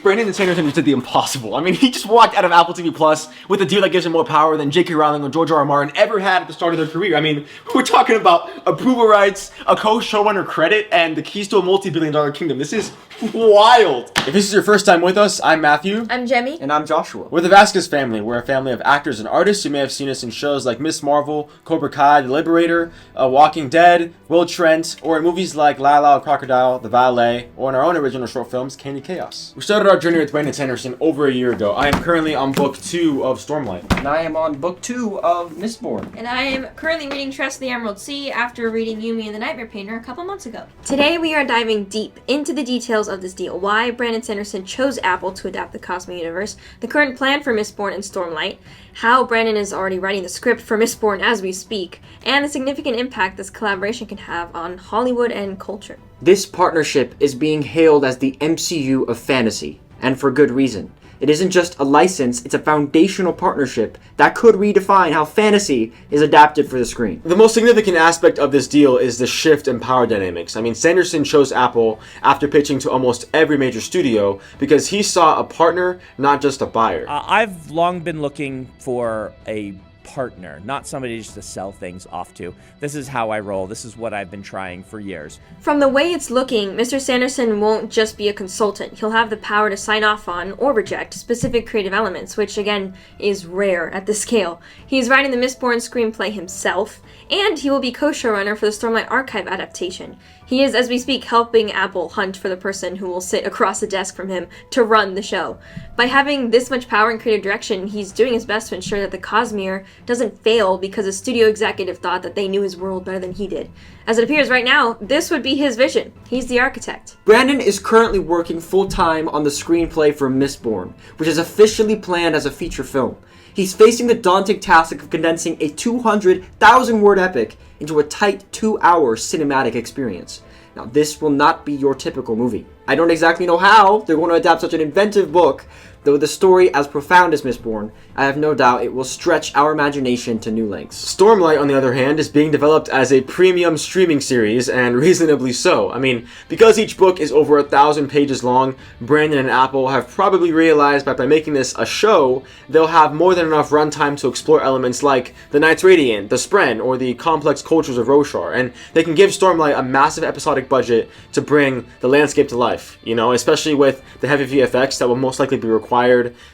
Brandon Sanderson just did the impossible. I mean, he just walked out of Apple TV Plus with a deal that gives him more power than J.K. Rowling or George R. R. Martin ever had at the start of their career. I mean, we're talking about approval rights, a co-showrunner credit, and the keys to a multi-billion-dollar kingdom. This is wild. If this is your first time with us, I'm Matthew. I'm Jemmy. And I'm Joshua. We're the Vasquez family. We're a family of actors and artists. You may have seen us in shows like Miss Marvel, Cobra Kai, The Liberator, Walking Dead, Will Trent, or in movies like Lala Crocodile, The Valet, or in our own original short films, Candy Chaos. We started our journey with Brandon Sanderson over a year ago. I am currently on book 2 of Stormlight. And I am on book 2 of Mistborn. And I am currently reading Trust of the Emerald Sea after reading Yumi and the Nightmare Painter a couple months ago. Today we are diving deep into the details of this deal, why Brandon Sanderson chose Apple to adapt the Cosmere universe, the current plan for Mistborn and Stormlight, how Brandon is already writing the script for Mistborn as we speak, and the significant impact this collaboration can have on Hollywood and culture. This partnership is being hailed as the MCU of fantasy, and for good reason. It isn't just a license, it's a foundational partnership that could redefine how fantasy is adapted for the screen. The most significant aspect of this deal is the shift in power dynamics. I mean, Sanderson chose Apple after pitching to almost every major studio because he saw a partner, not just a buyer. I've long been looking for a partner, not somebody just to sell things off to. This is how I roll. This is what I've been trying for years. From the way it's looking, Mr. Sanderson won't just be a consultant. He'll have the power to sign off on or reject specific creative elements, which again is rare at this scale. He's writing the Mistborn screenplay himself, and he will be co-showrunner for the Stormlight Archive adaptation. He is, as we speak, helping Apple hunt for the person who will sit across the desk from him to run the show. By having this much power in creative direction, he's doing his best to ensure that the Cosmere doesn't fail because a studio executive thought that they knew his world better than he did. As it appears right now, this would be his vision. He's the architect. Brandon is currently working full-time on the screenplay for Mistborn, which is officially planned as a feature film. He's facing the daunting task of condensing a 200,000-word epic into a tight 2-hour cinematic experience. Now, this will not be your typical movie. I don't exactly know how they're going to adapt such an inventive book, though the story, as profound as Mistborn, I have no doubt it will stretch our imagination to new lengths. Stormlight, on the other hand, is being developed as a premium streaming series, and reasonably so. I mean, because each book is over 1,000 pages long, Brandon and Apple have probably realized that by making this a show, they'll have more than enough runtime to explore elements like the Knights Radiant, the Spren, or the complex cultures of Roshar, and they can give Stormlight a massive episodic budget to bring the landscape to life, you know, especially with the heavy VFX that will most likely be required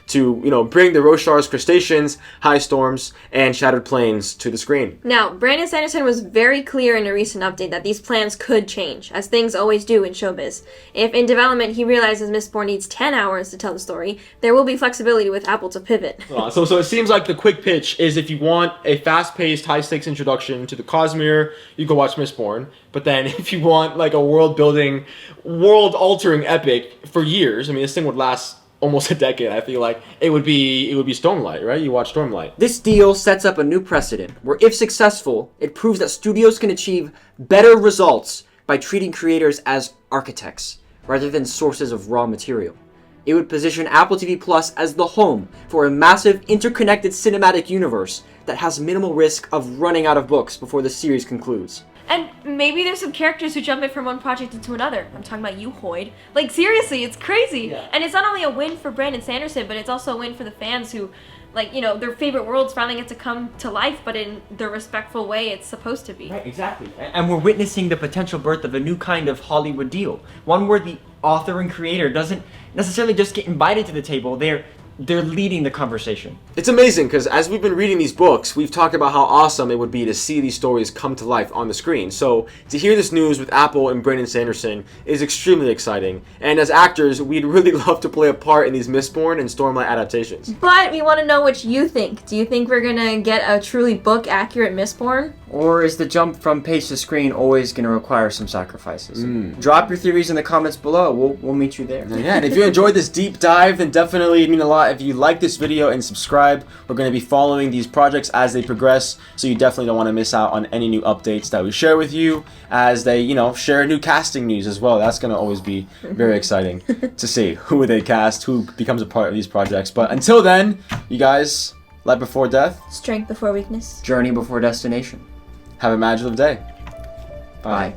to, you know, bring the Roshar's crustaceans, high storms, and shattered plains to the screen. Now, Brandon Sanderson was very clear in a recent update that these plans could change, as things always do in showbiz. If in development he realizes Mistborn needs 10 hours to tell the story, there will be flexibility with Apple to pivot. So it seems like the quick pitch is if you want a fast-paced, high-stakes introduction to the Cosmere, you go watch Mistborn. But then if you want like a world-building, world-altering epic for years, I mean, this thing would last almost a decade. I feel like it would be Stormlight, right? You watch Stormlight. This deal sets up a new precedent, where if successful, it proves that studios can achieve better results by treating creators as architects, rather than sources of raw material. It would position Apple TV Plus as the home for a massive, interconnected cinematic universe that has minimal risk of running out of books before the series concludes. And maybe there's some characters who jump in from one project into another. I'm talking about you, Hoyd. Like, seriously, it's crazy. Yeah. And it's not only a win for Brandon Sanderson, but it's also a win for the fans who, like, you know, their favorite worlds finally get to come to life, but in the respectful way it's supposed to be. Right, exactly. And we're witnessing the potential birth of a new kind of Hollywood deal. One where the author and creator doesn't necessarily just get invited to the table, they're leading the conversation. It's amazing because as we've been reading these books, we've talked about how awesome it would be to see these stories come to life on the screen. So to hear this news with Apple and Brandon Sanderson is extremely exciting. And as actors, we'd really love to play a part in these Mistborn and Stormlight adaptations. But we want to know what you think. Do you think we're gonna get a truly book-accurate Mistborn? Or is the jump from page to screen always going to require some sacrifices? Drop your theories in the comments below. We'll meet you there. Yeah, and if you enjoyed this deep dive, then definitely it'd mean a lot if you like this video and subscribe. We're going to be following these projects as they progress, so you definitely don't want to miss out on any new updates that we share with you as they, you know, share new casting news as well. That's going to always be very exciting to see who they cast, who becomes a part of these projects. But until then, you guys, life before death, Strength before weakness. Journey before destination. have a MaJeliv day. Bye.